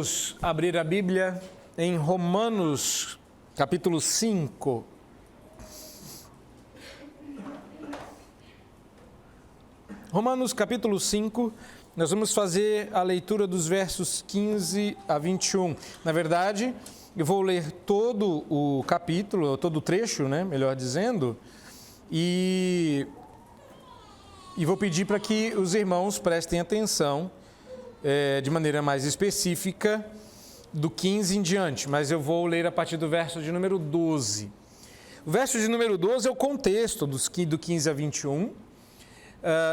Vamos abrir a Bíblia em Romanos, capítulo 5. Romanos, capítulo 5, nós vamos fazer a leitura dos versos 15 a 21. Na verdade, eu vou ler todo o capítulo, todo o trecho, melhor dizendo, e vou pedir para que os irmãos prestem atenção de maneira mais específica do 15 em diante, mas eu vou ler a partir do verso de número 12. O verso de número 12 é o contexto do 15 a 21.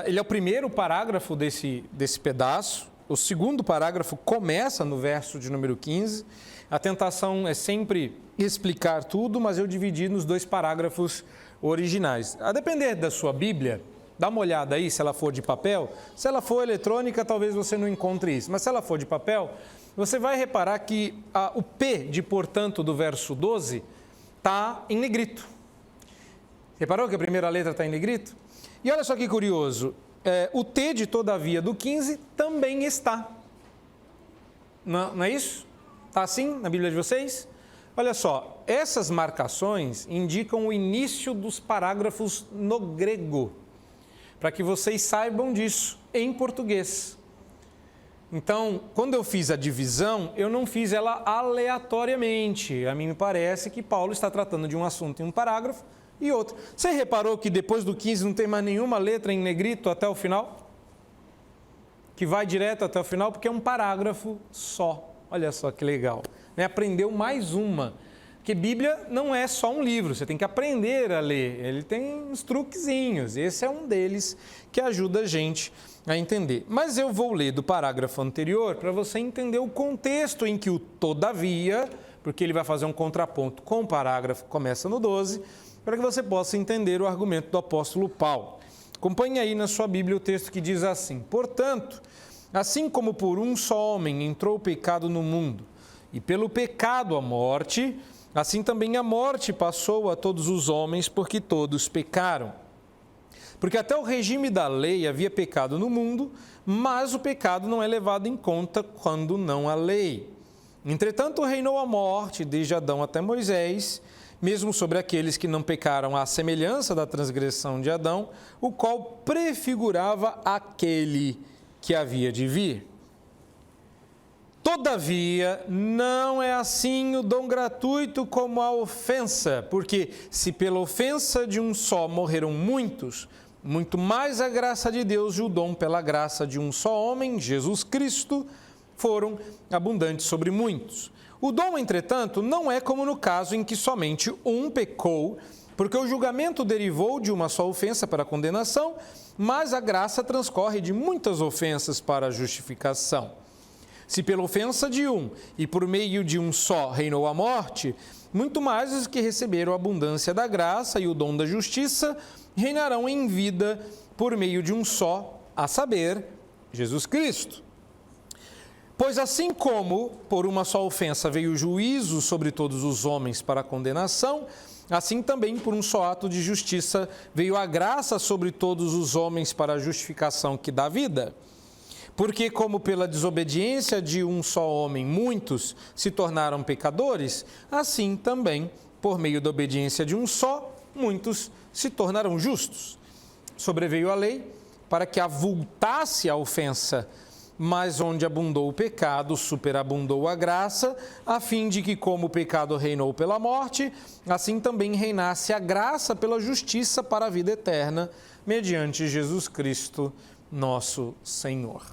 Ele é o primeiro parágrafo desse pedaço. O segundo parágrafo começa no verso de número 15. A tentação é sempre explicar tudo, mas eu dividi nos dois parágrafos originais. A depender da sua Bíblia, dá uma olhada aí se ela for de papel. Se ela for eletrônica, talvez você não encontre isso. Mas se ela for de papel, você vai reparar que o P de portanto do verso 12 está em negrito. Reparou que a primeira letra está em negrito? E olha só que curioso, o T de todavia do 15 também está. Não é isso? Está assim na Bíblia de vocês? Olha só, essas marcações indicam o início dos parágrafos no grego, para que vocês saibam disso em português. Então, quando eu fiz a divisão, eu não fiz ela aleatoriamente. A mim me parece que Paulo está tratando de um assunto em um parágrafo e outro. Você reparou que depois do 15 não tem mais nenhuma letra em negrito até o final? Que vai direto até o final, porque é um parágrafo só. Olha só que legal. Aprendeu mais uma. Porque Bíblia não é só um livro, você tem que aprender a ler. Ele tem uns truquezinhos. Esse é um deles que ajuda a gente a entender. Mas eu vou ler do parágrafo anterior para você entender o contexto em que o todavia, porque ele vai fazer um contraponto com o parágrafo que começa no 12, para que você possa entender o argumento do apóstolo Paulo. Acompanhe aí na sua Bíblia o texto que diz assim: portanto, assim como por um só homem entrou o pecado no mundo, e pelo pecado a morte, assim também a morte passou a todos os homens, porque todos pecaram. Porque até o regime da lei havia pecado no mundo, mas o pecado não é levado em conta quando não há lei. Entretanto, reinou a morte desde Adão até Moisés, mesmo sobre aqueles que não pecaram à semelhança da transgressão de Adão, o qual prefigurava aquele que havia de vir. Todavia, não é assim o dom gratuito como a ofensa, porque se pela ofensa de um só morreram muitos, muito mais a graça de Deus e o dom pela graça de um só homem, Jesus Cristo, foram abundantes sobre muitos. O dom, entretanto, não é como no caso em que somente um pecou, porque o julgamento derivou de uma só ofensa para a condenação, mas a graça transcorre de muitas ofensas para a justificação. Se pela ofensa de um e por meio de um só reinou a morte, muito mais os que receberam a abundância da graça e o dom da justiça reinarão em vida por meio de um só, a saber, Jesus Cristo. Pois assim como por uma só ofensa veio o juízo sobre todos os homens para a condenação, assim também por um só ato de justiça veio a graça sobre todos os homens para a justificação que dá vida. Porque como pela desobediência de um só homem muitos se tornaram pecadores, assim também, por meio da obediência de um só, muitos se tornarão justos. Sobreveio a lei para que avultasse a ofensa, mas onde abundou o pecado, superabundou a graça, a fim de que, como o pecado reinou pela morte, assim também reinasse a graça pela justiça para a vida eterna, mediante Jesus Cristo, nosso Senhor.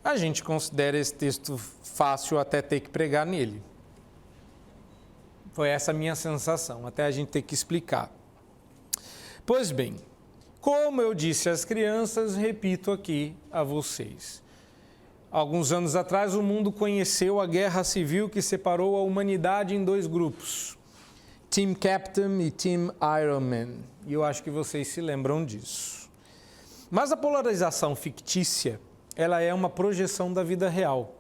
A gente considera esse texto fácil até ter que pregar nele. Foi essa a minha sensação, até a gente ter que explicar. Pois bem, como eu disse às crianças, repito aqui a vocês. Alguns anos atrás, o mundo conheceu a guerra civil que separou a humanidade em dois grupos, Team Captain e Team Iron Man. E eu acho que vocês se lembram disso. Mas a polarização fictícia, ela é uma projeção da vida real.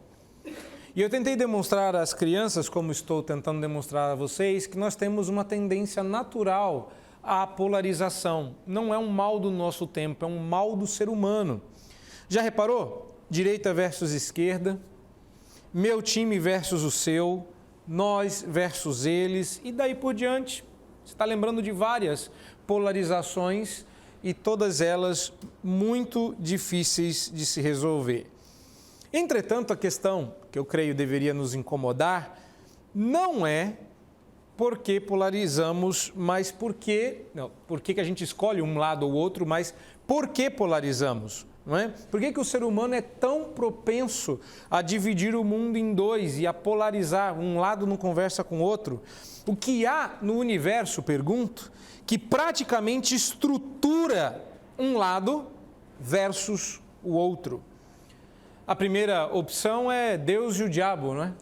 E eu tentei demonstrar às crianças, como estou tentando demonstrar a vocês, que nós temos uma tendência natural à polarização. Não é um mal do nosso tempo, é um mal do ser humano. Já reparou? direita versus esquerda, meu time versus o seu, nós versus eles, e daí por diante. Você está lembrando de várias polarizações e todas elas muito difíceis de se resolver. Entretanto, a questão que eu creio deveria nos incomodar não é por que polarizamos, mas por que a gente escolhe um lado ou outro, mas por que polarizamos, não é? Por que o ser humano é tão propenso a dividir o mundo em dois e a polarizar, um lado não conversa com o outro? O que há no universo, pergunto, que praticamente estrutura um lado versus o outro? A primeira opção é Deus e o diabo, não é?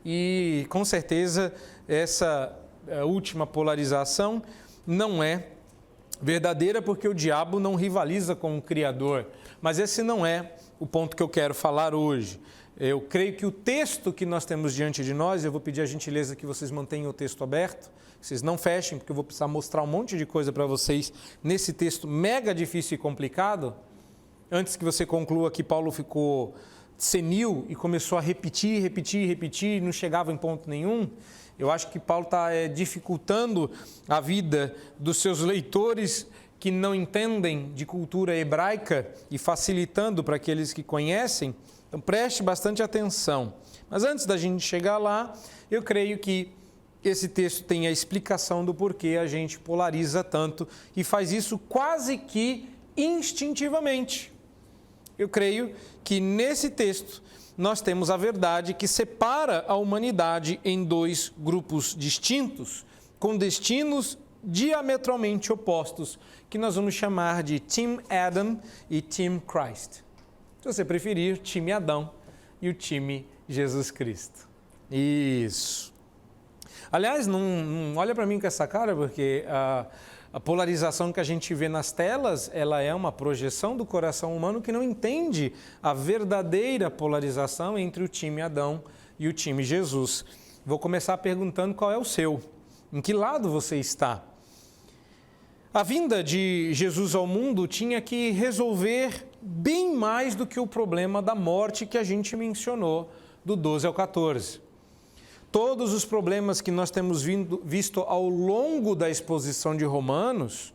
E com certeza essa última polarização não é verdadeira, porque o diabo não rivaliza com o Criador. Mas esse não é o ponto que eu quero falar hoje. Eu creio que o texto que nós temos diante de nós, eu vou pedir a gentileza que vocês mantenham o texto aberto, vocês não fechem, porque eu vou precisar mostrar um monte de coisa para vocês nesse texto mega difícil e complicado. Antes que você conclua que Paulo ficou senil e começou a repetir, e não chegava em ponto nenhum, eu acho que Paulo está dificultando a vida dos seus leitores que não entendem de cultura hebraica e facilitando para aqueles que conhecem. Então preste bastante atenção. Mas antes da gente chegar lá, eu creio que esse texto tem a explicação do porquê a gente polariza tanto e faz isso quase que instintivamente. Eu creio que nesse texto nós temos a verdade que separa a humanidade em dois grupos distintos, com destinos diametralmente opostos, que nós vamos chamar de Team Adam e Team Christ. Se você preferir, time Adão e o time Jesus Cristo. Isso. Aliás, não olha para mim com essa cara, porque a polarização que a gente vê nas telas, ela é uma projeção do coração humano que não entende a verdadeira polarização entre o time Adão e o time Jesus. Vou começar perguntando qual é o seu, em que lado você está. A vinda de Jesus ao mundo tinha que resolver bem mais do que o problema da morte que a gente mencionou, do 12 ao 14. Todos os problemas que nós temos visto ao longo da exposição de Romanos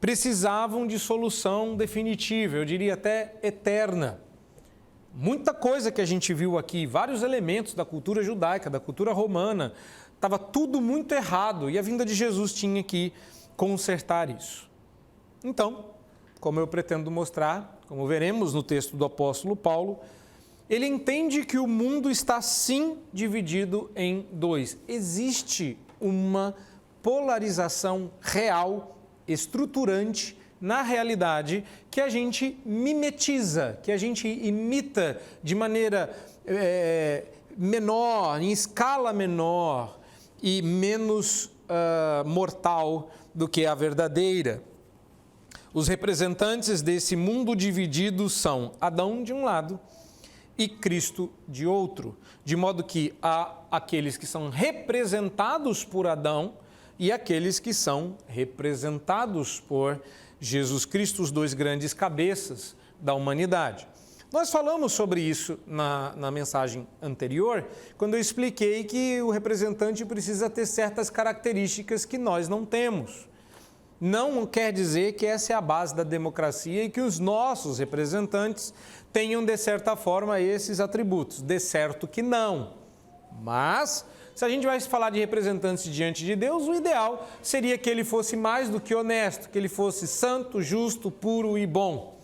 precisavam de solução definitiva, eu diria até eterna. Muita coisa que a gente viu aqui, vários elementos da cultura judaica, da cultura romana, estava tudo muito errado e a vinda de Jesus tinha que consertar isso. Então, como eu pretendo mostrar, como veremos no texto do apóstolo Paulo, ele entende que o mundo está sim dividido em dois. Existe uma polarização real, estruturante, na realidade, que a gente mimetiza, que a gente imita de maneira menor, em escala menor e menos mortal do que a verdadeira. Os representantes desse mundo dividido são Adão de um lado e Cristo de outro, de modo que há aqueles que são representados por Adão e aqueles que são representados por Jesus Cristo, os dois grandes cabeças da humanidade. Nós falamos sobre isso na mensagem anterior, quando eu expliquei que o representante precisa ter certas características que nós não temos. Não quer dizer que essa é a base da democracia e que os nossos representantes tenham, de certa forma, esses atributos. De certo que não. Mas, se a gente vai falar de representantes diante de Deus, o ideal seria que ele fosse mais do que honesto, que ele fosse santo, justo, puro e bom.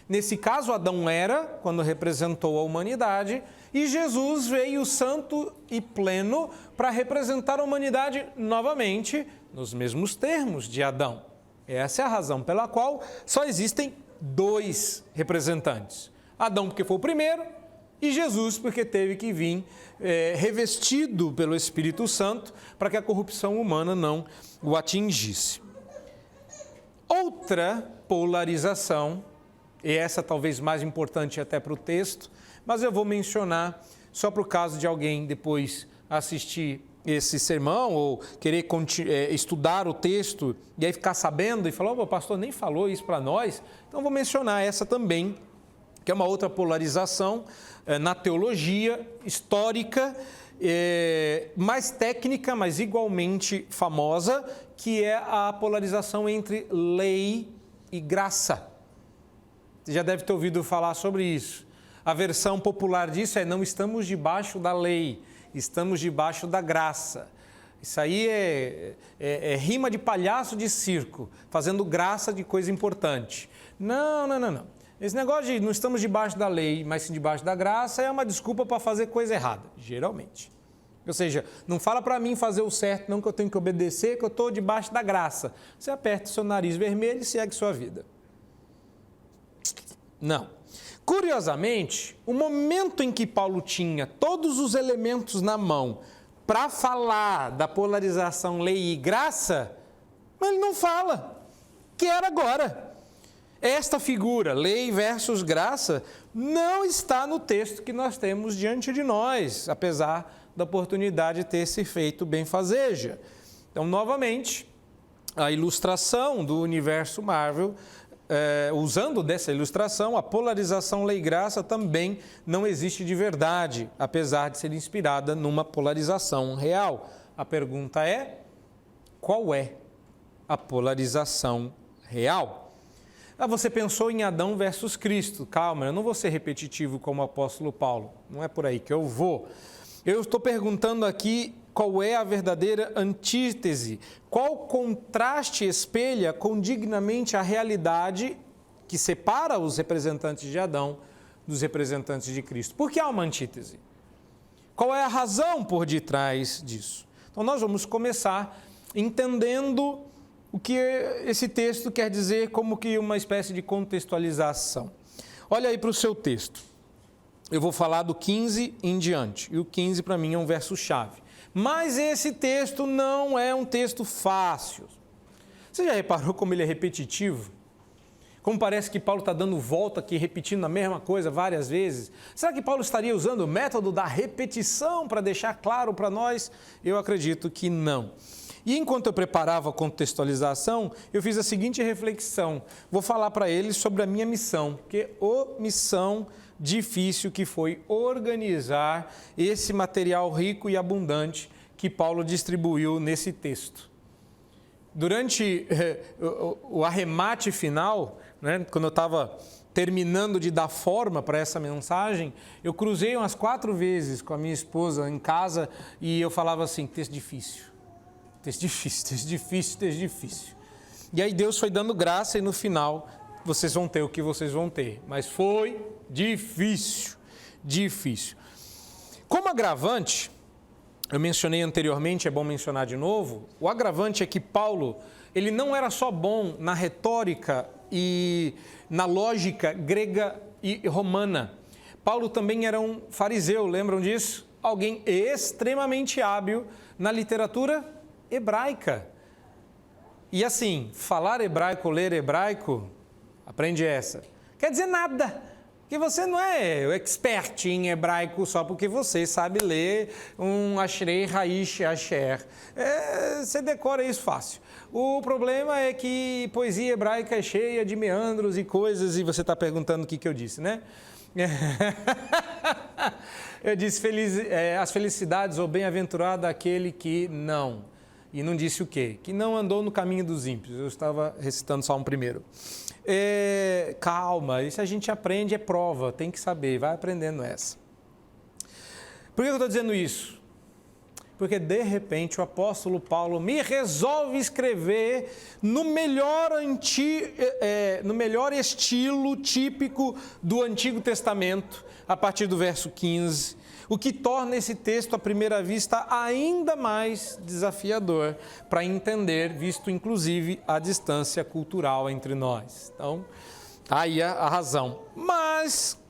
Nesse caso, Adão era, quando representou a humanidade, e Jesus veio santo e pleno para representar a humanidade novamente, nos mesmos termos de Adão. Essa é a razão pela qual só existem dois representantes. Adão porque foi o primeiro e Jesus porque teve que vir revestido pelo Espírito Santo para que a corrupção humana não o atingisse. Outra polarização, e essa talvez mais importante até para o texto, mas eu vou mencionar só para o caso de alguém depois assistir esse sermão ou querer estudar o texto e aí ficar sabendo e falar, o pastor nem falou isso para nós, então vou mencionar essa também, que é uma outra polarização na teologia histórica, mais técnica, mas igualmente famosa, que é a polarização entre lei e graça. Você já deve ter ouvido falar sobre isso. A versão popular disso é: não estamos debaixo da lei, estamos debaixo da graça. Isso aí é rima de palhaço de circo, fazendo graça de coisa importante. Não. Esse negócio de não estamos debaixo da lei, mas sim debaixo da graça é uma desculpa para fazer coisa errada, geralmente. Ou seja, não fala para mim fazer o certo, não, que eu tenho que obedecer, que eu estou debaixo da graça. Você aperta o seu nariz vermelho e segue sua vida. Não. Curiosamente, o momento em que Paulo tinha todos os elementos na mão para falar da polarização lei e graça, mas ele não fala, que era agora. Esta figura, lei versus graça, não está no texto que nós temos diante de nós, apesar da oportunidade de ter se feito benfazeja. Então, novamente, a ilustração do universo Marvel, usando dessa ilustração, a polarização lei-graça também não existe de verdade, apesar de ser inspirada numa polarização real. A pergunta é: qual é a polarização real? Você pensou em Adão versus Cristo. Calma, eu não vou ser repetitivo como o apóstolo Paulo. Não é por aí que eu vou. Eu estou perguntando aqui qual é a verdadeira antítese. Qual contraste espelha condignamente a realidade que separa os representantes de Adão dos representantes de Cristo? Por que há uma antítese? Qual é a razão por detrás disso? Então, nós vamos começar entendendo o que esse texto quer dizer, como que uma espécie de contextualização. Olha aí para o seu texto. Eu vou falar do 15 em diante, e o 15 para mim é um verso-chave. Mas esse texto não é um texto fácil. Você já reparou como ele é repetitivo? Como parece que Paulo está dando volta aqui, repetindo a mesma coisa várias vezes? Será que Paulo estaria usando o método da repetição para deixar claro para nós? Eu acredito que não. E enquanto eu preparava a contextualização, eu fiz a seguinte reflexão. Vou falar para eles sobre a minha missão, que missão difícil que foi organizar esse material rico e abundante que Paulo distribuiu nesse texto. Durante o arremate final, né, quando eu estava terminando de dar forma para essa mensagem, eu cruzei umas 4 vezes com a minha esposa em casa e eu falava assim: texto difícil. Texto difícil. E aí Deus foi dando graça e no final vocês vão ter o que vocês vão ter. Mas foi difícil. Como agravante, eu mencionei anteriormente, é bom mencionar de novo, o agravante é que Paulo, ele não era só bom na retórica e na lógica grega e romana. Paulo também era um fariseu, lembram disso? Alguém extremamente hábil na literatura hebraica. E assim, falar hebraico, ler hebraico, aprende essa. Quer dizer nada, que você não é expert em hebraico só porque você sabe ler um Ashrei, Raish, Asher. Você decora isso fácil. O problema é que poesia hebraica é cheia de meandros e coisas, e você está perguntando o que eu disse, né? Eu disse as felicidades ou bem-aventurado aquele que não. E não disse o quê? Que não andou no caminho dos ímpios. Eu estava recitando Salmo 1. Calma, isso a gente aprende, é prova, tem que saber, vai aprendendo essa. Por que eu estou dizendo isso? Porque, de repente, o apóstolo Paulo me resolve escrever no melhor estilo típico do Antigo Testamento, a partir do verso 15, o que torna esse texto, à primeira vista, ainda mais desafiador para entender, visto, inclusive, a distância cultural entre nós. Então, aí a razão. Mas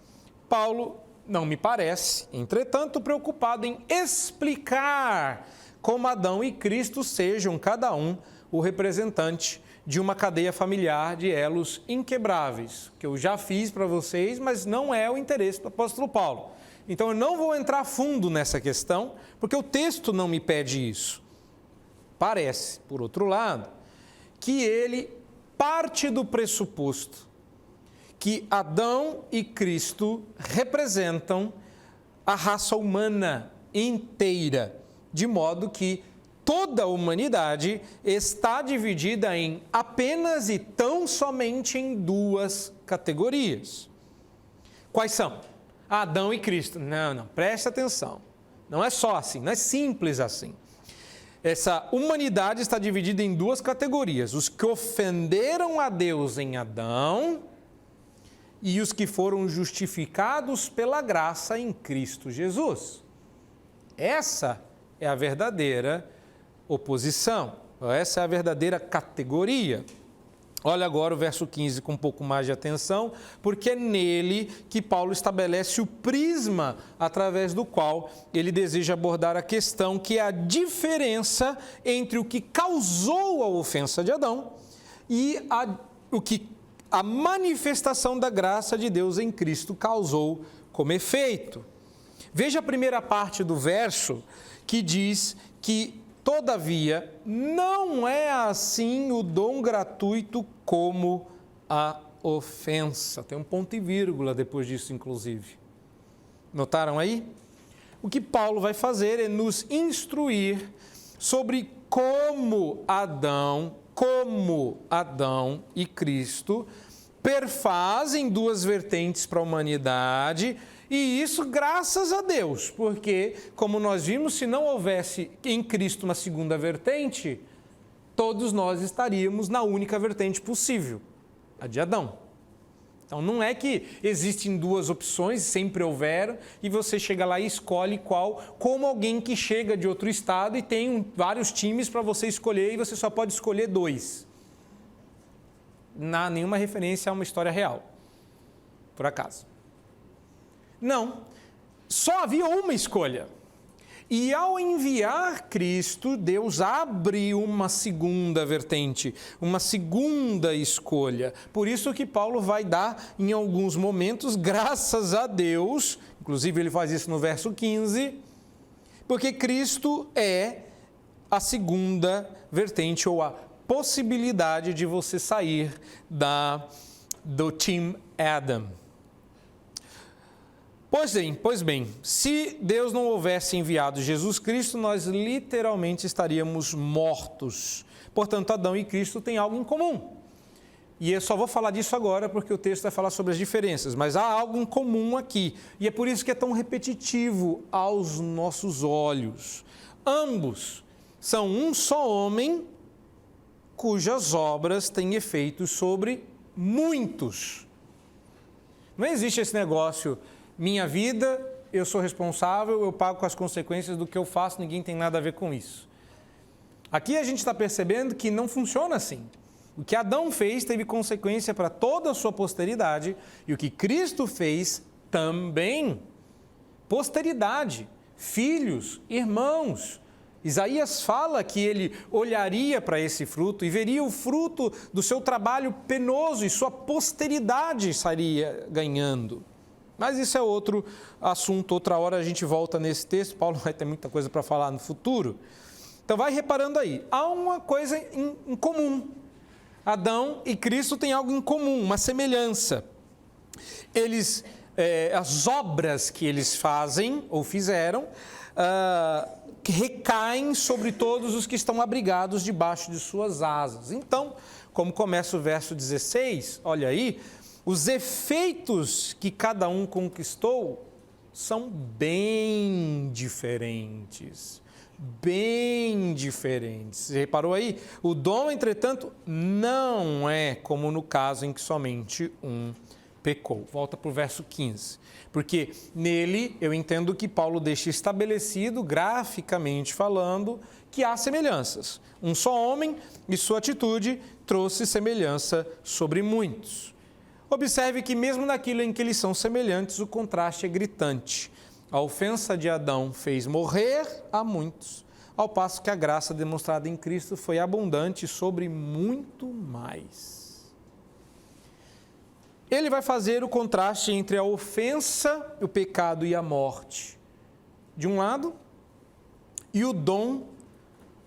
Paulo não me parece, entretanto, preocupado em explicar como Adão e Cristo sejam, cada um, o representante de uma cadeia familiar de elos inquebráveis, que eu já fiz para vocês, mas não é o interesse do apóstolo Paulo. Então, eu não vou entrar fundo nessa questão, porque o texto não me pede isso. Parece, por outro lado, que ele parte do pressuposto que Adão e Cristo representam a raça humana inteira, de modo que toda a humanidade está dividida em apenas e tão somente em duas categorias. Quais são? Adão e Cristo. Não, preste atenção. Não é só assim, não é simples assim. Essa humanidade está dividida em duas categorias: os que ofenderam a Deus em Adão e os que foram justificados pela graça em Cristo Jesus. Essa é a verdadeira oposição, essa é a verdadeira categoria. Olha agora o verso 15 com um pouco mais de atenção, porque é nele que Paulo estabelece o prisma através do qual ele deseja abordar a questão, que é a diferença entre o que causou a ofensa de Adão e a manifestação da graça de Deus em Cristo causou como efeito. Veja a primeira parte do verso, que diz que, todavia, não é assim o dom gratuito como a ofensa. Tem um ponto e vírgula depois disso, inclusive. Notaram aí? O que Paulo vai fazer é nos instruir sobre como Adão e Cristo perfazem duas vertentes para a humanidade, e isso graças a Deus, porque, como nós vimos, se não houvesse em Cristo uma segunda vertente, todos nós estaríamos na única vertente possível, a de Adão. Então, não é que existem duas opções, sempre houveram, e você chega lá e escolhe qual, como alguém que chega de outro estado e tem vários times para você escolher e você só pode escolher dois. Não há nenhuma referência a uma história real, por acaso. Não, só havia uma escolha. E ao enviar Cristo, Deus abre uma segunda vertente, uma segunda escolha. Por isso que Paulo vai dar, em alguns momentos, graças a Deus, inclusive ele faz isso no verso 15, porque Cristo é a segunda vertente, ou a possibilidade de você sair do Team Adam. Pois bem, se Deus não houvesse enviado Jesus Cristo, nós literalmente estaríamos mortos. Portanto, Adão e Cristo têm algo em comum. E eu só vou falar disso agora porque o texto vai falar sobre as diferenças, mas há algo em comum aqui. E é por isso que é tão repetitivo aos nossos olhos. Ambos são um só homem cujas obras têm efeitos sobre muitos. Não existe esse negócio... Minha vida, eu sou responsável, eu pago com as consequências do que eu faço, ninguém tem nada a ver com isso. Aqui a gente está percebendo que não funciona assim. O que Adão fez teve consequência para toda a sua posteridade, e o que Cristo fez também. Posteridade, filhos, irmãos. Isaías fala que ele olharia para esse fruto e veria o fruto do seu trabalho penoso e sua posteridade estaria ganhando. Mas isso é outro assunto, outra hora a gente volta nesse texto, Paulo vai ter muita coisa para falar no futuro. Então vai reparando aí, há uma coisa em comum. Adão e Cristo têm algo em comum, uma semelhança. As obras que eles fazem ou fizeram, que recaem sobre todos os que estão abrigados debaixo de suas asas. Então, como começa o verso 16, olha aí, os efeitos que cada um conquistou são bem diferentes. Bem diferentes. Você reparou aí? O dom, entretanto, não é como no caso em que somente um pecou. Volta para o verso 15. Porque nele eu entendo que Paulo deixa estabelecido, graficamente falando, que há semelhanças. Um só homem e sua atitude trouxe semelhança sobre muitos. Observe que mesmo naquilo em que eles são semelhantes, o contraste é gritante. A ofensa de Adão fez morrer a muitos, ao passo que a graça demonstrada em Cristo foi abundante sobre muito mais. Ele vai fazer o contraste entre a ofensa, o pecado e a morte, de um lado, e o dom,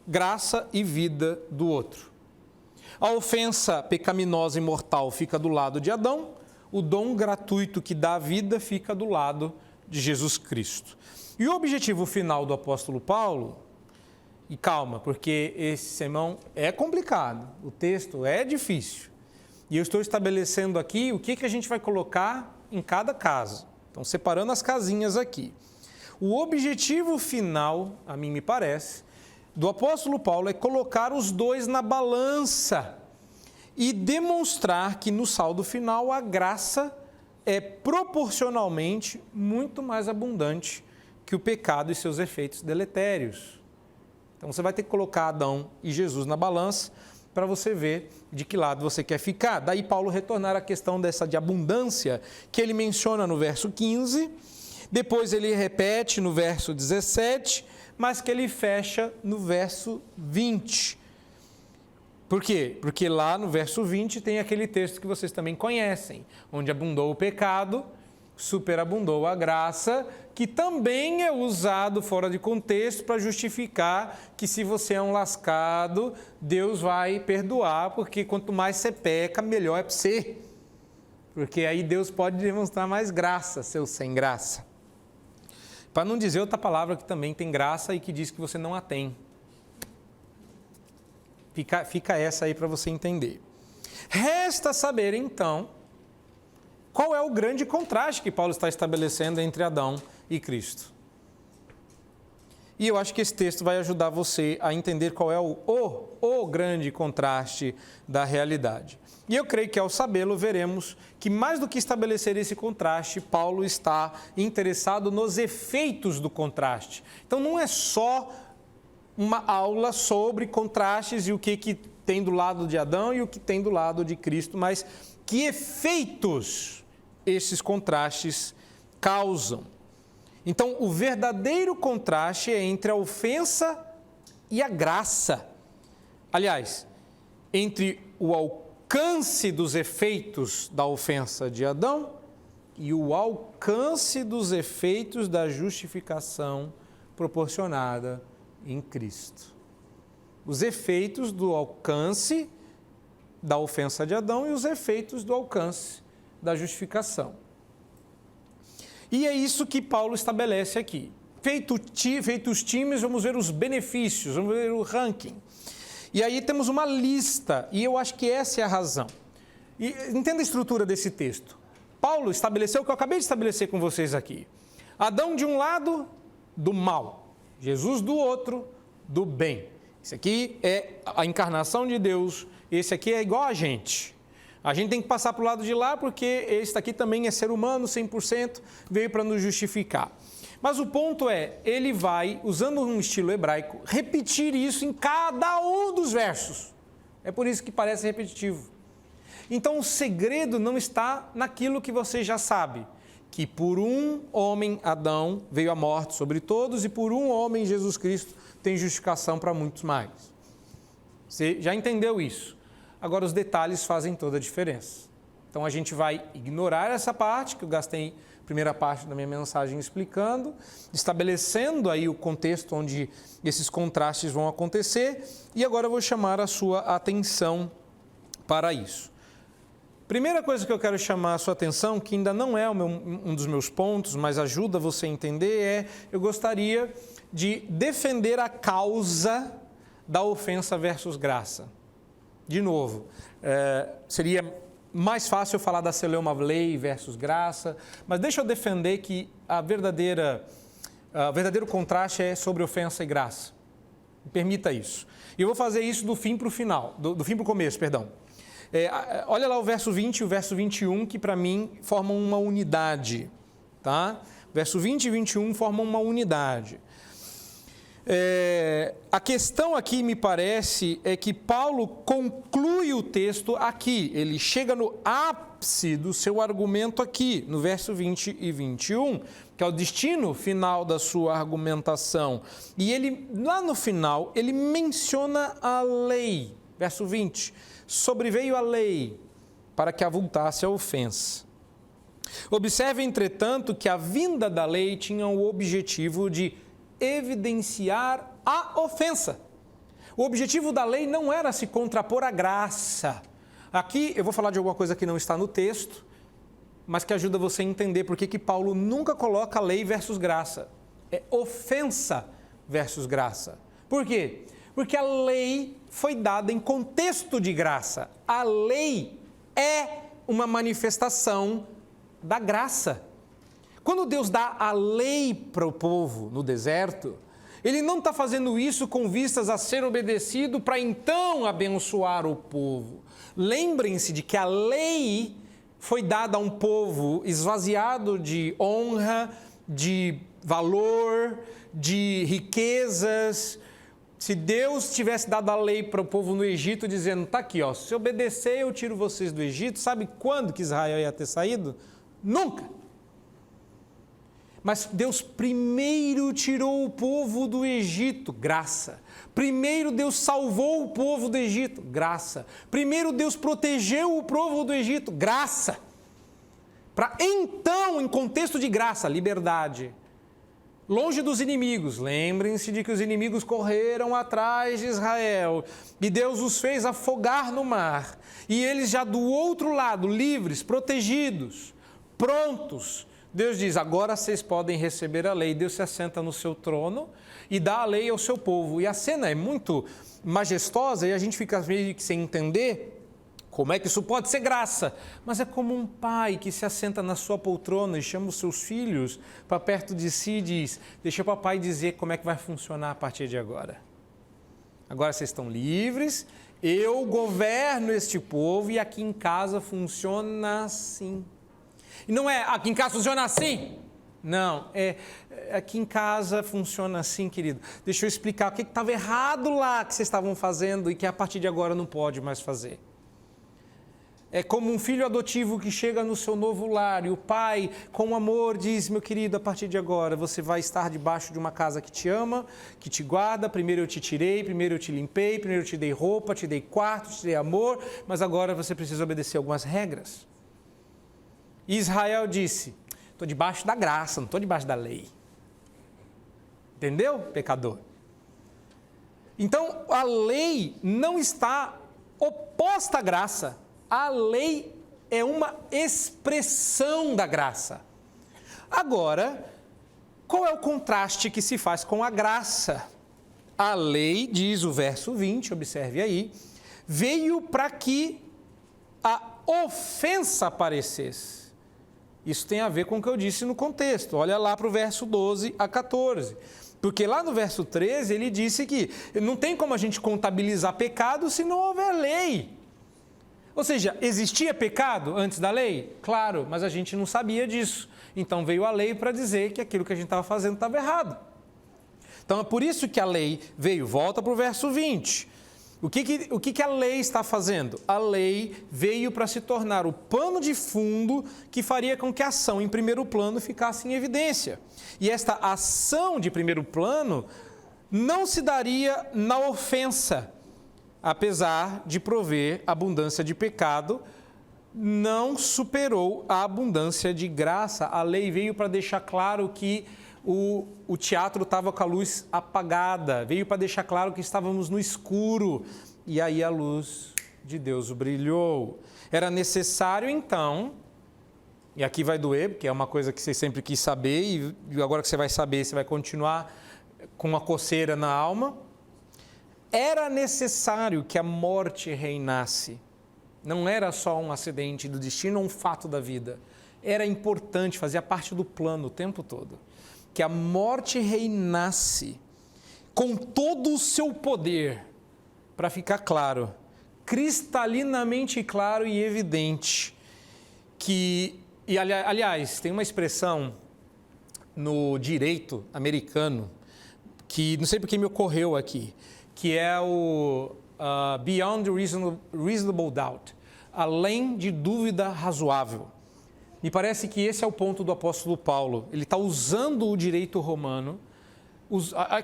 graça e vida do outro. A ofensa pecaminosa e mortal fica do lado de Adão, o dom gratuito que dá a vida fica do lado de Jesus Cristo. E o objetivo final do apóstolo Paulo, e calma, porque esse sermão é complicado, o texto é difícil, e eu estou estabelecendo aqui o que a gente vai colocar em cada caso. Então, separando as casinhas aqui. O objetivo final, a mim me parece, do apóstolo Paulo é colocar os dois na balança e demonstrar que no saldo final a graça é proporcionalmente muito mais abundante que o pecado e seus efeitos deletérios. Então você vai ter que colocar Adão e Jesus na balança para você ver de que lado você quer ficar. Daí Paulo retornar à questão dessa de abundância que ele menciona no verso 15, depois ele repete no verso 17, mas que ele fecha no verso 20. Por quê? Porque lá no verso 20 tem aquele texto que vocês também conhecem, onde abundou o pecado, superabundou a graça, que também é usado fora de contexto para justificar que se você é um lascado, Deus vai perdoar, porque quanto mais você peca, melhor é para você. Porque aí Deus pode demonstrar mais graça, seu sem graça. Para não dizer outra palavra que também tem graça e que diz que você não a tem. Fica essa aí para você entender. Resta saber, então, qual é o grande contraste que Paulo está estabelecendo entre Adão e Cristo. E eu acho que esse texto vai ajudar você a entender qual é o grande contraste da realidade. E eu creio que ao sabê-lo, veremos que mais do que estabelecer esse contraste, Paulo está interessado nos efeitos do contraste. Então não é só uma aula sobre contrastes e o que tem do lado de Adão e o que tem do lado de Cristo, mas que efeitos esses contrastes causam. Então, o verdadeiro contraste é entre a ofensa e a graça. Aliás, entre o alcance dos efeitos da ofensa de Adão e o alcance dos efeitos da justificação proporcionada em Cristo. Os efeitos do alcance da ofensa de Adão e os efeitos do alcance da justificação. E é isso que Paulo estabelece aqui. Feitos os times, vamos ver os benefícios, vamos ver o ranking. E aí temos uma lista, e eu acho que essa é a razão. E entenda a estrutura desse texto. Paulo estabeleceu o que eu acabei de estabelecer com vocês aqui. Adão de um lado, do mal. Jesus do outro, do bem. Esse aqui é a encarnação de Deus, esse aqui é igual a gente. A gente tem que passar para o lado de lá porque esse aqui também é ser humano 100%, veio para nos justificar. Mas o ponto é, ele vai, usando um estilo hebraico, repetir isso em cada um dos versos. É por isso que parece repetitivo. Então o segredo não está naquilo que você já sabe, que por um homem, Adão, veio a morte sobre todos e por um homem, Jesus Cristo, tem justificação para muitos mais. Você já entendeu isso? Agora, os detalhes fazem toda a diferença. Então, a gente vai ignorar essa parte, que eu gastei a primeira parte da minha mensagem explicando, estabelecendo aí o contexto onde esses contrastes vão acontecer, e agora eu vou chamar a sua atenção para isso. Primeira coisa que eu quero chamar a sua atenção, que ainda não é um dos meus pontos, mas ajuda você a entender, eu gostaria de defender a causa da ofensa versus graça. De novo, seria mais fácil falar da celeuma lei versus graça, mas deixa eu defender que o verdadeiro contraste é sobre ofensa e graça. Me permita isso. E eu vou fazer isso do fim para o final, do fim para o começo, perdão. Olha lá o verso 20 e o verso 21, que para mim formam uma unidade. Tá? Verso 20 e 21 formam uma unidade. A questão aqui, me parece, é que Paulo conclui o texto aqui. Ele chega no ápice do seu argumento aqui, no verso 20 e 21, que é o destino final da sua argumentação. E ele, lá no final, ele menciona a lei. Verso 20. Sobreveio a lei para que avultasse a ofensa. Observe, entretanto, que a vinda da lei tinha o objetivo de evidenciar a ofensa. O objetivo da lei não era se contrapor à graça. Aqui eu vou falar de alguma coisa que não está no texto, mas que ajuda você a entender por que Paulo nunca coloca lei versus graça. É ofensa versus graça. Por quê? Porque a lei foi dada em contexto de graça. A lei é uma manifestação da graça. Quando Deus dá a lei para o povo no deserto, Ele não está fazendo isso com vistas a ser obedecido para então abençoar o povo. Lembrem-se de que a lei foi dada a um povo esvaziado de honra, de valor, de riquezas. Se Deus tivesse dado a lei para o povo no Egito, dizendo, está aqui, ó, se obedecer eu tiro vocês do Egito, sabe quando que Israel ia ter saído? Nunca! Mas Deus primeiro tirou o povo do Egito, graça. Primeiro Deus salvou o povo do Egito, graça. Primeiro Deus protegeu o povo do Egito, graça. Para então, em contexto de graça, liberdade. Longe dos inimigos, lembrem-se de que os inimigos correram atrás de Israel e Deus os fez afogar no mar. E eles já do outro lado, livres, protegidos, prontos. Deus diz, agora vocês podem receber a lei. Deus se assenta no seu trono e dá a lei ao seu povo. E a cena é muito majestosa e a gente fica meio que sem entender como é que isso pode ser graça. Mas é como um pai que se assenta na sua poltrona e chama os seus filhos para perto de si e diz, deixa o papai dizer como é que vai funcionar a partir de agora. Agora vocês estão livres, eu governo este povo e aqui em casa funciona assim. E não é, aqui em casa funciona assim. Não, aqui em casa funciona assim, querido. Deixa eu explicar o que estava errado lá que vocês estavam fazendo e que a partir de agora não pode mais fazer. É como um filho adotivo que chega no seu novo lar e o pai, com amor, diz, meu querido, a partir de agora você vai estar debaixo de uma casa que te ama, que te guarda, primeiro eu te tirei, primeiro eu te limpei, primeiro eu te dei roupa, te dei quarto, te dei amor, mas agora você precisa obedecer algumas regras. E Israel disse, estou debaixo da graça, não estou debaixo da lei. Entendeu, pecador? Então, a lei não está oposta à graça. A lei é uma expressão da graça. Agora, qual é o contraste que se faz com a graça? A lei, diz o verso 20, observe aí, veio para que a ofensa aparecesse. Isso tem a ver com o que eu disse no contexto. Olha lá para o verso 12 a 14. Porque lá no verso 13 ele disse que não tem como a gente contabilizar pecado se não houver lei. Ou seja, existia pecado antes da lei? Claro, mas a gente não sabia disso. Então veio a lei para dizer que aquilo que a gente estava fazendo estava errado. Então é por isso que a lei veio. Volta para o verso 20. O que a lei está fazendo? A lei veio para se tornar o pano de fundo que faria com que a ação em primeiro plano ficasse em evidência. E esta ação de primeiro plano não se daria na ofensa, apesar de prover abundância de pecado, não superou a abundância de graça. A lei veio para deixar claro que o teatro estava com a luz apagada, veio para deixar claro que estávamos no escuro, e aí a luz de Deus brilhou. Era necessário então, e aqui vai doer, porque é uma coisa que você sempre quis saber, e agora que você vai saber, você vai continuar com uma coceira na alma. Era necessário que a morte reinasse. Não era só um acidente do destino ou um fato da vida. Era importante, fazia parte do plano o tempo todo. Que a morte reinasse com todo o seu poder, para ficar claro, cristalinamente claro e evidente, que, e aliás, tem uma expressão no direito americano, que não sei por que me ocorreu aqui, que é o beyond reasonable doubt, além de dúvida razoável. Me parece que esse é o ponto do apóstolo Paulo. Ele está usando o direito romano.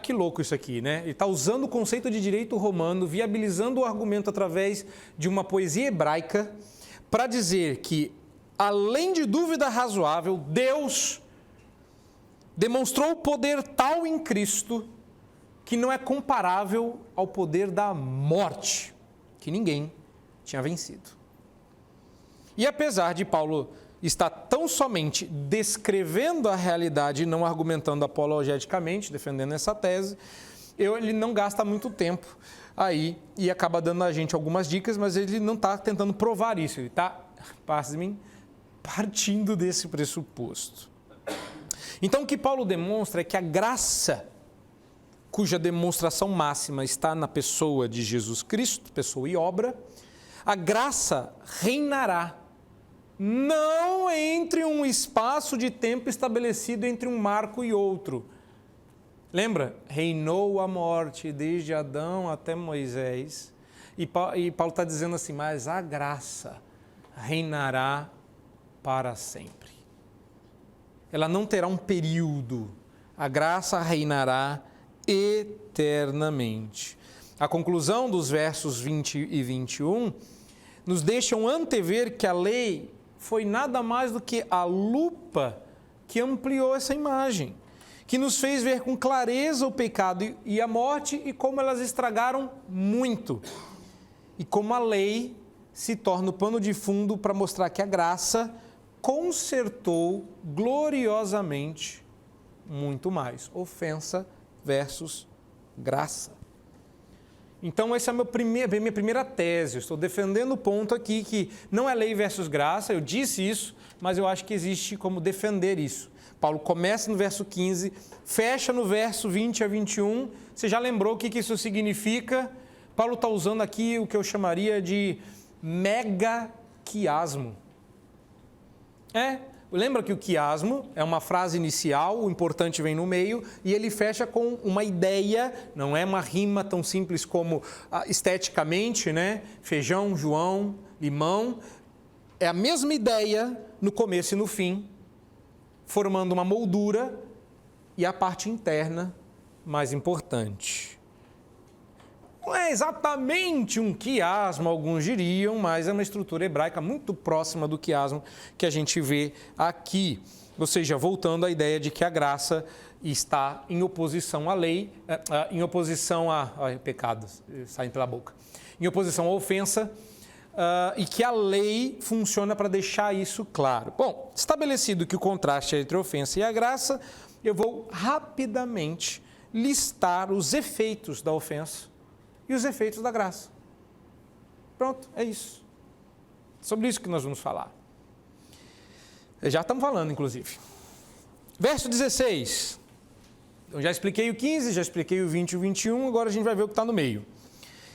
Que louco isso aqui, né? Ele está usando o conceito de direito romano, viabilizando o argumento através de uma poesia hebraica, para dizer que, além de dúvida razoável, Deus demonstrou o poder tal em Cristo que não é comparável ao poder da morte, que ninguém tinha vencido. E apesar de Paulo está tão somente descrevendo a realidade e não argumentando apologeticamente, defendendo essa tese, ele não gasta muito tempo aí e acaba dando a gente algumas dicas, mas ele não está tentando provar isso, ele está, pasmem, partindo desse pressuposto. Então, o que Paulo demonstra é que a graça, cuja demonstração máxima está na pessoa de Jesus Cristo, pessoa e obra, a graça reinará, não entre um espaço de tempo estabelecido entre um marco e outro. Lembra? Reinou a morte desde Adão até Moisés. E Paulo está dizendo assim, mas a graça reinará para sempre. Ela não terá um período. A graça reinará eternamente. A conclusão dos versos 20 e 21 nos deixam antever que a lei foi nada mais do que a lupa que ampliou essa imagem, que nos fez ver com clareza o pecado e a morte e como elas estragaram muito. E como a lei se torna o pano de fundo para mostrar que a graça consertou gloriosamente muito mais. Ofensa versus graça. Então, essa é a minha primeira tese. Eu estou defendendo o ponto aqui que não é lei versus graça, eu disse isso, mas eu acho que existe como defender isso. Paulo começa no verso 15, fecha no verso 20 a 21. Você já lembrou o que isso significa? Paulo está usando aqui o que eu chamaria de mega-quiasmo. Lembra que o quiasmo é uma frase inicial, o importante vem no meio, e ele fecha com uma ideia, não é uma rima tão simples como esteticamente, né? Feijão, João, limão. É a mesma ideia no começo e no fim, formando uma moldura e a parte interna mais importante. Não é exatamente um quiasmo, alguns diriam, mas é uma estrutura hebraica muito próxima do quiasmo que a gente vê aqui. Ou seja, voltando à ideia de que a graça está em oposição à lei, em oposição a pecados, saem pela boca, em oposição à ofensa, e que a lei funciona para deixar isso claro. Bom, estabelecido que o contraste é entre a ofensa e a graça, eu vou rapidamente listar os efeitos da ofensa e os efeitos da graça. Pronto, é isso. Sobre isso que nós vamos falar. Já estamos falando, inclusive. Verso 16. Eu já expliquei o 15, já expliquei o 20 e o 21, agora a gente vai ver o que está no meio.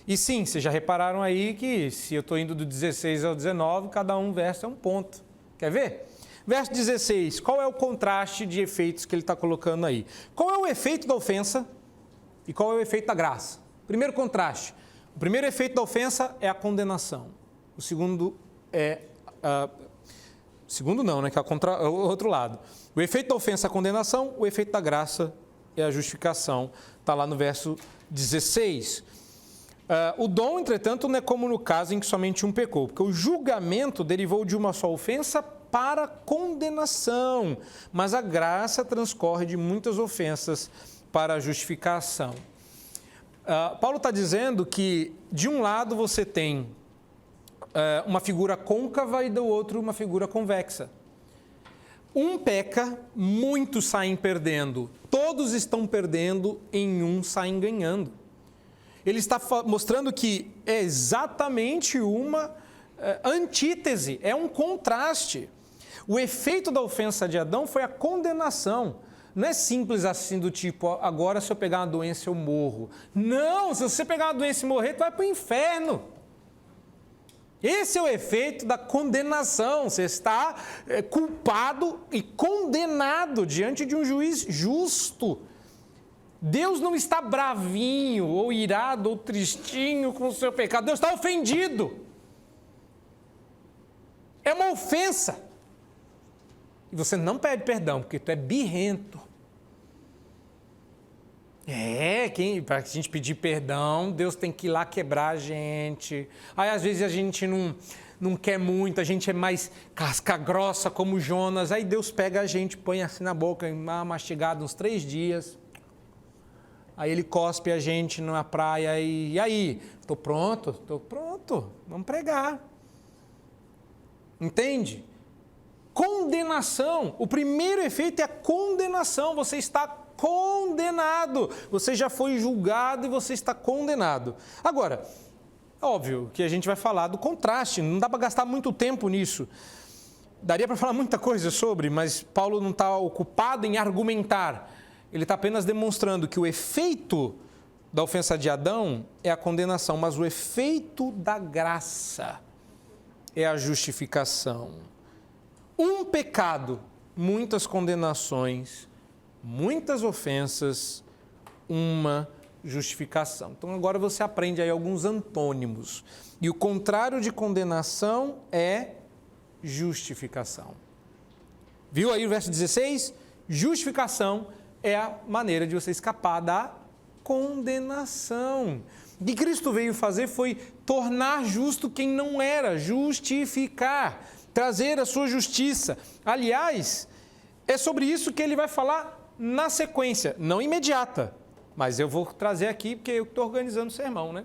E sim, vocês já repararam aí que se eu estou indo do 16 ao 19, cada um verso é um ponto. Quer ver? Verso 16, qual é o contraste de efeitos que ele está colocando aí? Qual é o efeito da ofensa e qual é o efeito da graça? Primeiro contraste. O primeiro efeito da ofensa é a condenação. O segundo é... segundo não, né? Que é o outro lado. O efeito da ofensa é a condenação, o efeito da graça é a justificação. Está lá no verso 16. O dom, entretanto, não é como no caso em que somente um pecou, porque o julgamento derivou de uma só ofensa para condenação, mas a graça transcorre de muitas ofensas para a justificação. Paulo está dizendo que, de um lado, você tem uma figura côncava e do outro uma figura convexa. Um peca, muitos saem perdendo. Todos estão perdendo, em um saem ganhando. Ele está mostrando que é exatamente uma antítese, é um contraste. O efeito da ofensa de Adão foi a condenação. Não é simples assim do tipo, agora se eu pegar uma doença eu morro. Não, se você pegar uma doença e morrer, tu vai para o inferno. Esse é o efeito da condenação. Você está culpado e condenado diante de um juiz justo. Deus não está bravinho, ou irado, ou tristinho com o seu pecado. Deus está ofendido. É uma ofensa. E você não pede perdão, porque tu é birrento. Para a gente pedir perdão, Deus tem que ir lá quebrar a gente. Aí, às vezes, a gente não quer muito, a gente é mais casca grossa como Jonas. Aí Deus pega a gente, põe assim na boca, mastigado uns 3 dias. Aí ele cospe a gente na praia e aí? Estou pronto, vamos pregar. Entende? condenação. O primeiro efeito é a condenação. Você está condenado. Você já foi julgado e você está condenado. Agora, óbvio que a gente vai falar do contraste, não dá para gastar muito tempo nisso. Daria para falar muita coisa sobre, mas Paulo não está ocupado em argumentar. Ele está apenas demonstrando que o efeito da ofensa de Adão é a condenação, mas o efeito da graça é a justificação. Um pecado, muitas condenações, muitas ofensas, uma justificação. Então agora você aprende aí alguns antônimos. E o contrário de condenação é justificação. Viu aí o verso 16? Justificação é a maneira de você escapar da condenação. O que Cristo veio fazer foi tornar justo quem não era, justificar, trazer a sua justiça. Aliás, é sobre isso que ele vai falar na sequência, não imediata, mas eu vou trazer aqui porque eu estou organizando o sermão, né?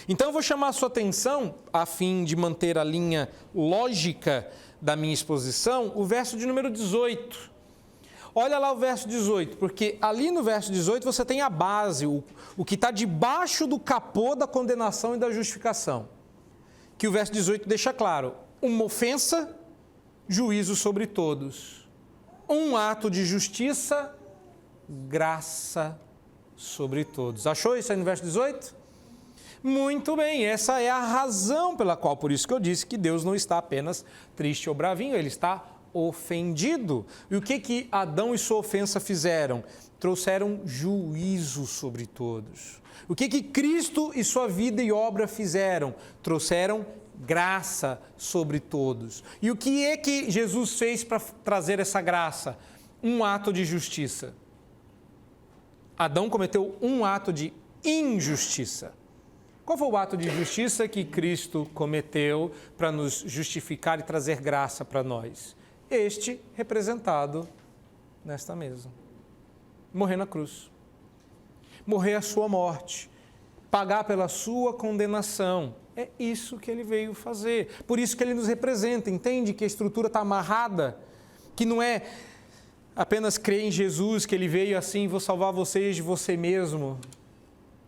Então eu vou chamar a sua atenção, a fim de manter a linha lógica da minha exposição, o verso de número 18. Olha lá o verso 18, porque ali no verso 18 você tem a base, o que está debaixo do capô da condenação e da justificação. Que o verso 18 deixa claro: uma ofensa, juízo sobre todos. Um ato de justiça, graça sobre todos. Achou isso aí no verso 18? Muito bem, essa é a razão pela qual, por isso que eu disse que Deus não está apenas triste ou bravinho, Ele está ofendido. E o que Adão e sua ofensa fizeram? Trouxeram juízo sobre todos. O que Cristo e sua vida e obra fizeram? Trouxeram graça sobre todos. E o que é que Jesus fez para trazer essa graça? Um ato de justiça. Adão cometeu um ato de injustiça. Qual foi o ato de justiça que Cristo cometeu para nos justificar e trazer graça para nós? Este representado nesta mesa. Morrer na cruz. Morrer a sua morte. Pagar pela sua condenação. É isso que ele veio fazer. Por isso que ele nos representa. Entende que a estrutura está amarrada? Que não é apenas crer em Jesus, que ele veio assim, vou salvar vocês de você mesmo.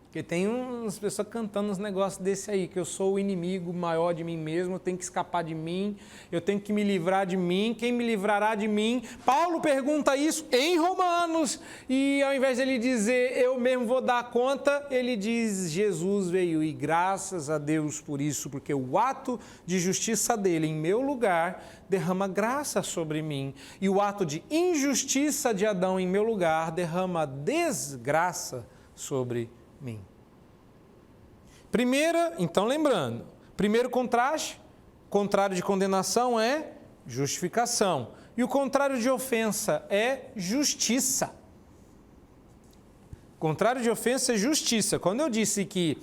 Porque tem umas pessoas cantando uns negócios desse aí, que eu sou o inimigo maior de mim mesmo, eu tenho que escapar de mim, eu tenho que me livrar de mim, quem me livrará de mim? Paulo pergunta isso em Romanos, e ao invés de ele dizer, eu mesmo vou dar conta, ele diz, Jesus veio, e graças a Deus por isso, porque o ato de justiça dele em meu lugar derrama graça sobre mim, e o ato de injustiça de Adão em meu lugar derrama desgraça sobre mim. Primeira, então lembrando, primeiro contraste, contrário de condenação é justificação. E o contrário de ofensa é justiça. Contrário de ofensa é justiça. Quando eu disse que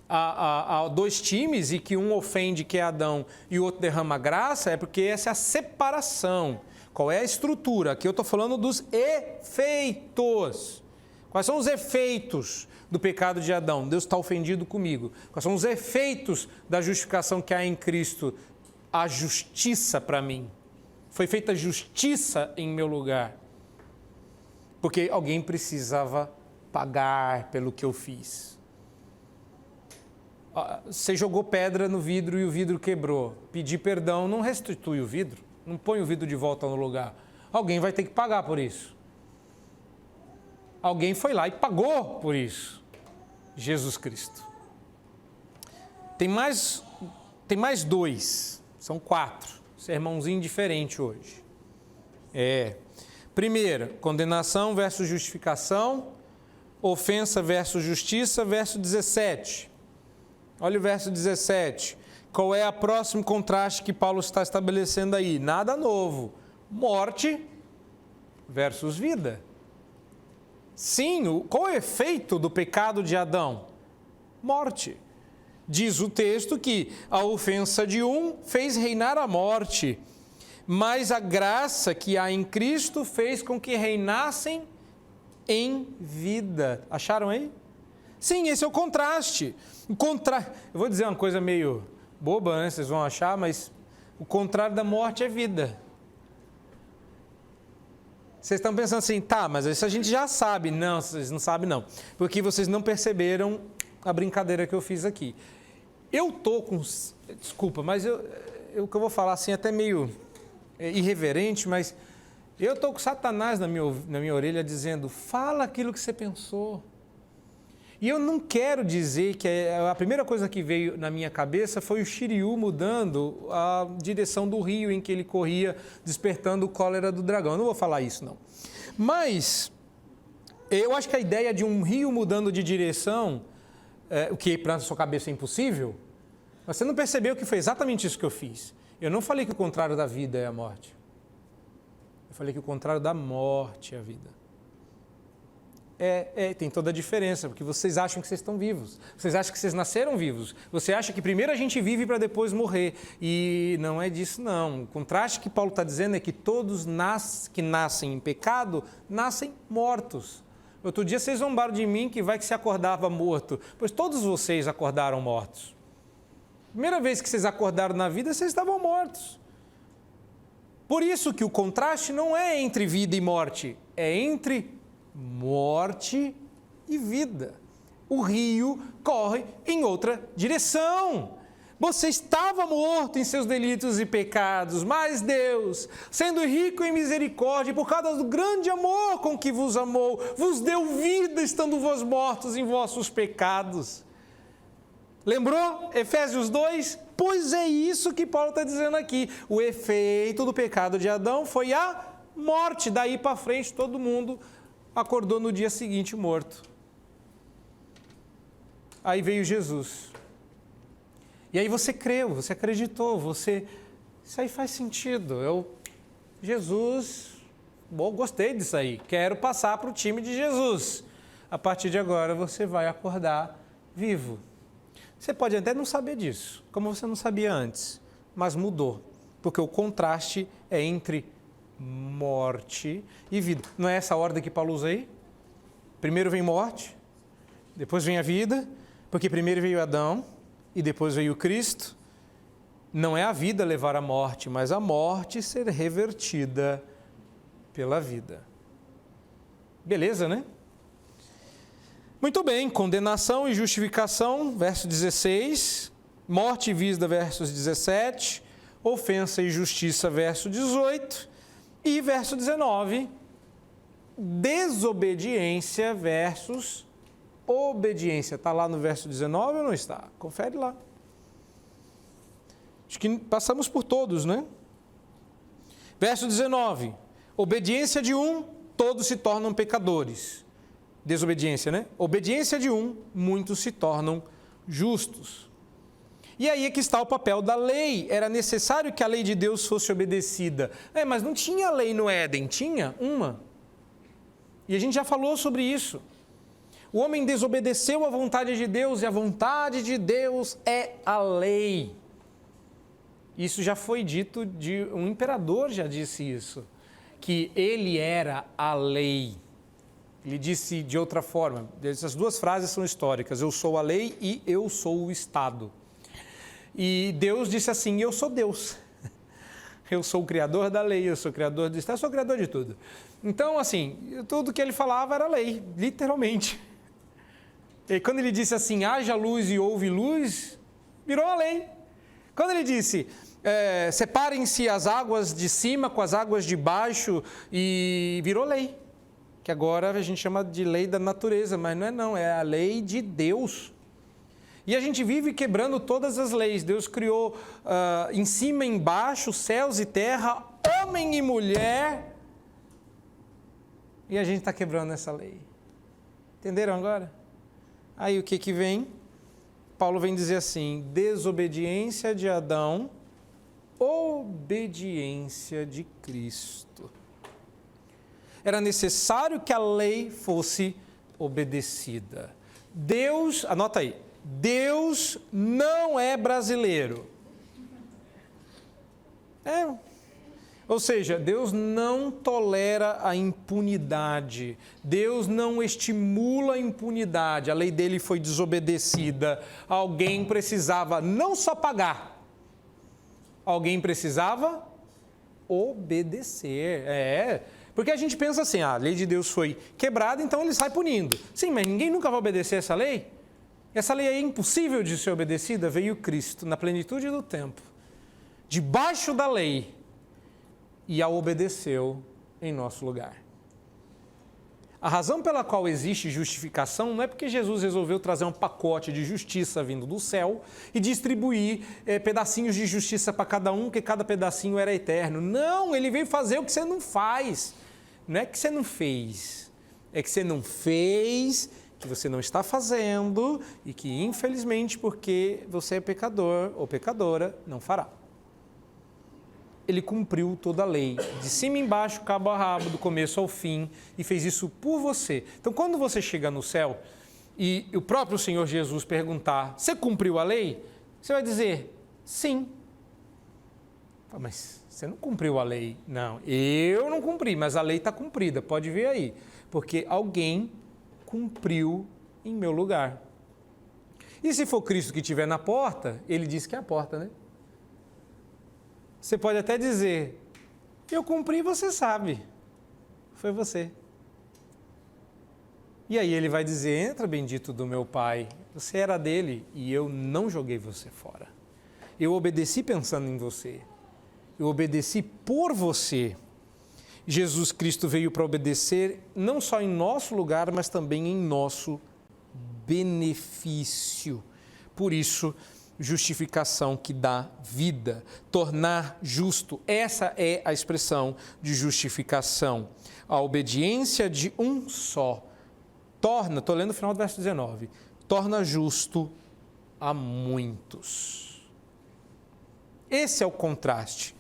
há dois times e que um ofende, que é Adão, e o outro derrama graça, é porque essa é a separação. Qual é a estrutura? Aqui eu estou falando dos efeitos. Quais são os efeitos do pecado de Adão? Deus está ofendido comigo. Quais são os efeitos da justificação que há em Cristo? A justiça para mim. Foi feita justiça em meu lugar. Porque alguém precisava pagar pelo que eu fiz. Você jogou pedra no vidro e o vidro quebrou. Pedir perdão não restitui o vidro. Não põe o vidro de volta no lugar. Alguém vai ter que pagar por isso. Alguém foi lá e pagou por isso. Jesus Cristo. Tem mais dois. São 4. Sermãozinho diferente hoje. Primeira, condenação versus justificação. Ofensa versus justiça, verso 17. Olha o verso 17. Qual é o próximo contraste que Paulo está estabelecendo aí? Nada novo. Morte versus vida. Sim, qual é o efeito do pecado de Adão? Morte. Diz o texto que a ofensa de um fez reinar a morte, mas a graça que há em Cristo fez com que reinassem em vida. Acharam aí? Sim, esse é o contraste. Eu vou dizer uma coisa meio boba, né? Vocês vão achar, mas o contrário da morte é vida. Vocês estão pensando assim, tá, mas isso a gente já sabe. Não, vocês não sabem não. Porque vocês não perceberam a brincadeira que eu fiz aqui. Eu tô com... Desculpa, mas o que eu vou falar assim até meio irreverente, mas eu tô com Satanás na minha orelha dizendo, fala aquilo que você pensou. E eu não quero dizer que a primeira coisa que veio na minha cabeça foi o Shiryu mudando a direção do rio em que ele corria, despertando o cólera do dragão. Eu não vou falar isso, não. Mas eu acho que a ideia de um rio mudando de direção, o que para a sua cabeça é impossível, mas você não percebeu que foi exatamente isso que eu fiz. Eu não falei que o contrário da vida é a morte. Eu falei que o contrário da morte é a vida. Tem toda a diferença, porque vocês acham que vocês estão vivos. Vocês acham que vocês nasceram vivos. Você acha que primeiro a gente vive para depois morrer. E não é disso, não. O contraste que Paulo está dizendo é que todos que nascem em pecado, nascem mortos. Outro dia vocês zombaram de mim que se acordava morto. Pois todos vocês acordaram mortos. Primeira vez que vocês acordaram na vida, vocês estavam mortos. Por isso que o contraste não é entre vida e morte, é entre morte e vida. O rio corre em outra direção. Você estava morto em seus delitos e pecados, mas Deus, sendo rico em misericórdia, por causa do grande amor com que vos amou, vos deu vida estando vós mortos em vossos pecados. Lembrou? Efésios 2? Pois é isso que Paulo está dizendo aqui. O efeito do pecado de Adão foi a morte. Daí para frente todo mundo acordou no dia seguinte morto. Aí veio Jesus. E aí você creu, você acreditou, isso aí faz sentido. Jesus, gostei disso aí, quero passar para o time de Jesus. A partir de agora você vai acordar vivo. Você pode até não saber disso, como você não sabia antes, mas mudou, porque o contraste é entre morte e vida. Não é essa ordem que Paulo usa aí? Primeiro vem morte, depois vem a vida, porque primeiro veio Adão e depois veio Cristo. Não é a vida levar à morte, mas a morte ser revertida pela vida. Beleza, né? Muito bem, condenação e justificação, verso 16, morte e vida, versos 17, ofensa e justiça, verso 18, e verso 19, desobediência versus obediência. Está lá no verso 19 ou não está? Confere lá. Acho que passamos por todos, né? Verso 19, obediência de um, todos se tornam pecadores. Desobediência, né? Obediência de um, muitos se tornam justos. E aí é que está o papel da lei. Era necessário que a lei de Deus fosse obedecida. Mas não tinha lei no Éden, tinha uma. E a gente já falou sobre isso. O homem desobedeceu à vontade de Deus e a vontade de Deus é a lei. Isso já foi dito, um imperador já disse isso, que ele era a lei. Ele disse de outra forma, essas duas frases são históricas, eu sou a lei e eu sou o Estado. E Deus disse assim, eu sou Deus. Eu sou o criador da lei, eu sou o criador do Estado, eu sou o criador de tudo. Então, assim, tudo que ele falava era lei, literalmente. E quando ele disse assim, haja luz e houve luz, virou a lei. Quando ele disse, separem-se as águas de cima com as águas de baixo, e virou lei. Que agora a gente chama de lei da natureza, mas não, é a lei de Deus. E a gente vive quebrando todas as leis. Deus criou em cima e embaixo, céus e terra, homem e mulher, e a gente está quebrando essa lei. Entenderam agora? Aí o que vem? Paulo vem dizer assim, desobediência de Adão, obediência de Cristo. Era necessário que a lei fosse obedecida. Deus, anota aí, Deus não é brasileiro. Ou seja, Deus não tolera a impunidade. Deus não estimula a impunidade. A lei dele foi desobedecida. Alguém precisava não só pagar, alguém precisava obedecer. Porque a gente pensa assim, a lei de Deus foi quebrada, então ele sai punindo. Sim, mas ninguém nunca vai obedecer essa lei? Essa lei é impossível de ser obedecida. Veio Cristo na plenitude do tempo, debaixo da lei, e a obedeceu em nosso lugar. A razão pela qual existe justificação não é porque Jesus resolveu trazer um pacote de justiça vindo do céu e distribuir pedacinhos de justiça para cada um, que cada pedacinho era eterno. Não, ele veio fazer o que você não faz. Não é que você não fez, é que você não fez, que você não está fazendo e que, infelizmente, porque você é pecador ou pecadora, não fará. Ele cumpriu toda a lei, de cima e embaixo, cabo a rabo, do começo ao fim, e fez isso por você. Então, quando você chega no céu e o próprio Senhor Jesus perguntar, você cumpriu a lei? Você vai dizer, sim. Mas você não cumpriu a lei. Não, eu não cumpri, mas a lei está cumprida, pode ver aí. Porque alguém cumpriu em meu lugar. E se for Cristo que estiver na porta, ele diz que é a porta, né? Você pode até dizer, eu cumpri, você sabe, foi você. E aí ele vai dizer, entra bendito do meu Pai, você era dele e eu não joguei você fora. Eu obedeci pensando em você, eu obedeci por você. Jesus Cristo veio para obedecer não só em nosso lugar, mas também em nosso benefício. Por isso, justificação que dá vida, tornar justo. Essa é a expressão de justificação. A obediência de um só torna, estou lendo o final do verso 19, torna justo a muitos. Esse é o contraste.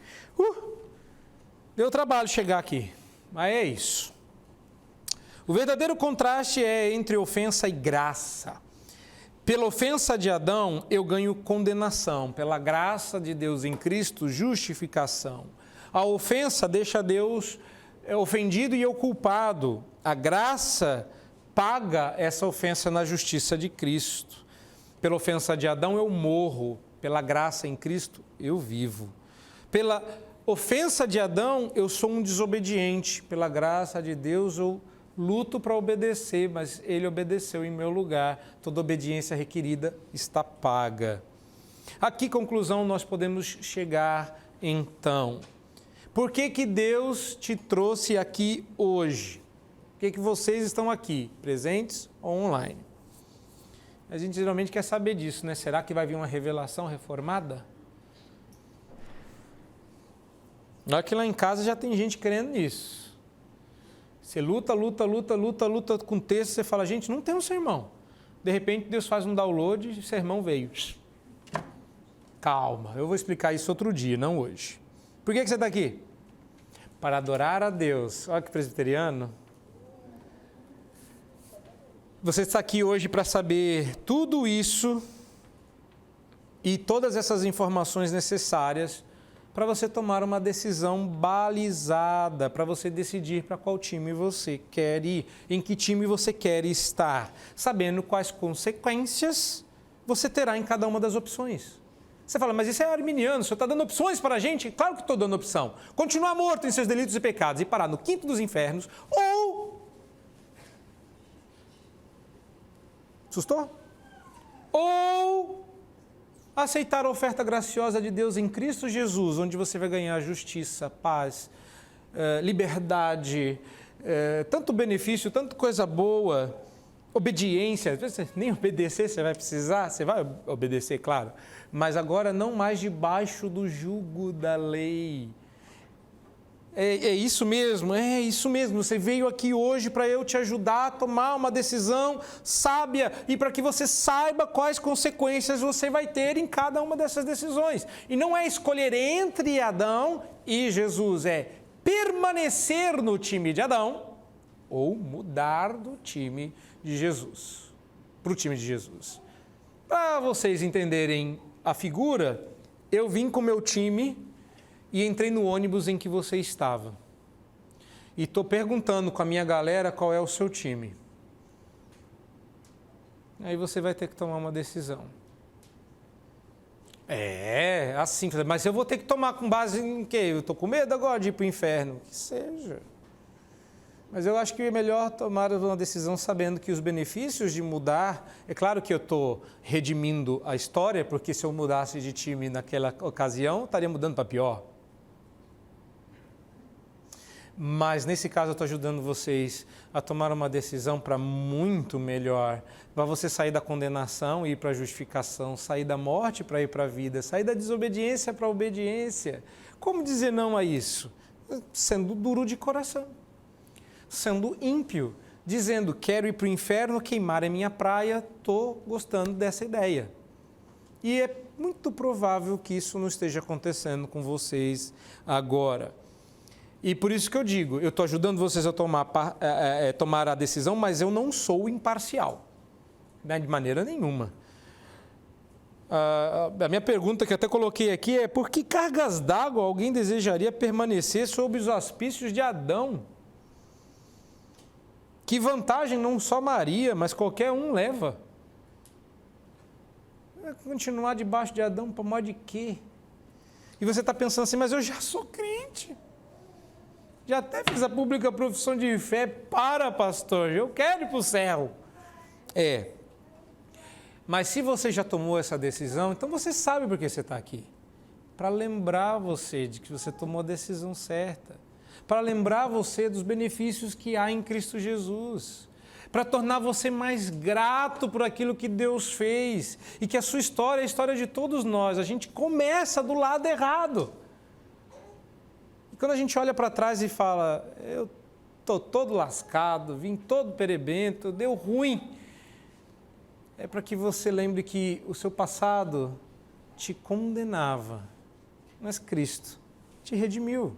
Deu trabalho chegar aqui, mas é isso. O verdadeiro contraste é entre ofensa e graça. Pela ofensa de Adão, eu ganho condenação. Pela graça de Deus em Cristo, justificação. A ofensa deixa Deus ofendido e eu culpado. A graça paga essa ofensa na justiça de Cristo. Pela ofensa de Adão, eu morro. Pela graça em Cristo, eu vivo. Pela ofensa de Adão, eu sou um desobediente. Pela graça de Deus, eu luto para obedecer, mas ele obedeceu em meu lugar. Toda obediência requerida está paga. A que conclusão nós podemos chegar, então? Por que Deus te trouxe aqui hoje? Por que vocês estão aqui, presentes ou online? A gente geralmente quer saber disso, né? Será que vai vir uma revelação reformada? Olha que lá em casa já tem gente crendo nisso. Você luta com texto, você fala, gente, não tem um sermão. De repente, Deus faz um download e o sermão veio. Calma, eu vou explicar isso outro dia, não hoje. Por que você está aqui? Para adorar a Deus. Olha que presbiteriano. Você está aqui hoje para saber tudo isso e todas essas informações necessárias para você tomar uma decisão balizada, para você decidir para qual time você quer ir, em que time você quer estar, sabendo quais consequências você terá em cada uma das opções. Você fala, mas isso é arminiano, o senhor está dando opções para a gente? Claro que estou dando opção. Continuar morto em seus delitos e pecados e parar no quinto dos infernos, ou... Assustou? Ou aceitar a oferta graciosa de Deus em Cristo Jesus, onde você vai ganhar justiça, paz, liberdade, tanto benefício, tanto coisa boa, obediência. Nem obedecer você vai precisar, você vai obedecer, claro, mas agora não mais debaixo do jugo da lei. É isso mesmo, Você veio aqui hoje para eu te ajudar a tomar uma decisão sábia e para que você saiba quais consequências você vai ter em cada uma dessas decisões. E não é escolher entre Adão e Jesus, é permanecer no time de Adão ou mudar do time de Jesus, para o time de Jesus. Para vocês entenderem a figura, eu vim com o meu time e entrei no ônibus em que você estava. E estou perguntando com a minha galera qual é o seu time. Aí você vai ter que tomar uma decisão. Assim, mas eu vou ter que tomar com base em quê? Eu estou com medo agora de ir para o inferno. Que seja. Mas eu acho que é melhor tomar uma decisão sabendo que os benefícios de mudar... É claro que eu estou redimindo a história, porque se eu mudasse de time naquela ocasião, estaria mudando para pior. Mas nesse caso eu estou ajudando vocês a tomar uma decisão para muito melhor, para você sair da condenação e ir para a justificação, sair da morte para ir para a vida, sair da desobediência para a obediência. Como dizer não a isso? Sendo duro de coração, sendo ímpio, dizendo quero ir para o inferno, queimar é minha praia, estou gostando dessa ideia. E é muito provável que isso não esteja acontecendo com vocês agora. E por isso que eu digo, eu estou ajudando vocês a tomar a decisão, mas eu não sou imparcial, né, de maneira nenhuma. A minha pergunta que eu até coloquei aqui é: por que cargas d'água alguém desejaria permanecer sob os auspícios de Adão? Que vantagem não só Maria, mas qualquer um leva? Continuar debaixo de Adão para modo de quê? E você está pensando assim, mas eu já sou crente. Já até fiz a pública profissão de fé. Para, pastor, eu quero ir para o céu. Mas se você já tomou essa decisão, então você sabe por que você está aqui. Para lembrar você de que você tomou a decisão certa. Para lembrar você dos benefícios que há em Cristo Jesus. Para tornar você mais grato por aquilo que Deus fez. E que a sua história é a história de todos nós. A gente começa do lado errado. Quando a gente olha para trás e fala, eu estou todo lascado, vim todo perebento, deu ruim, é para que você lembre que o seu passado te condenava, mas Cristo te redimiu.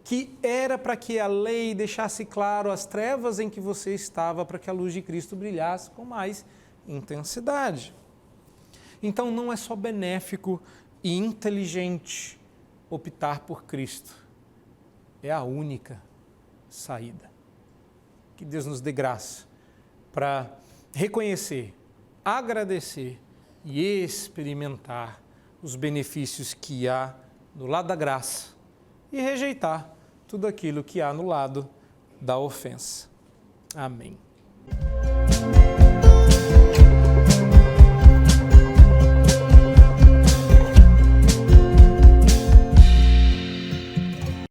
Que era para que a lei deixasse claro as trevas em que você estava, para que a luz de Cristo brilhasse com mais intensidade. Então não é só benéfico e inteligente optar por Cristo. É a única saída. Que Deus nos dê graça para reconhecer, agradecer e experimentar os benefícios que há no lado da graça e rejeitar tudo aquilo que há no lado da ofensa. Amém.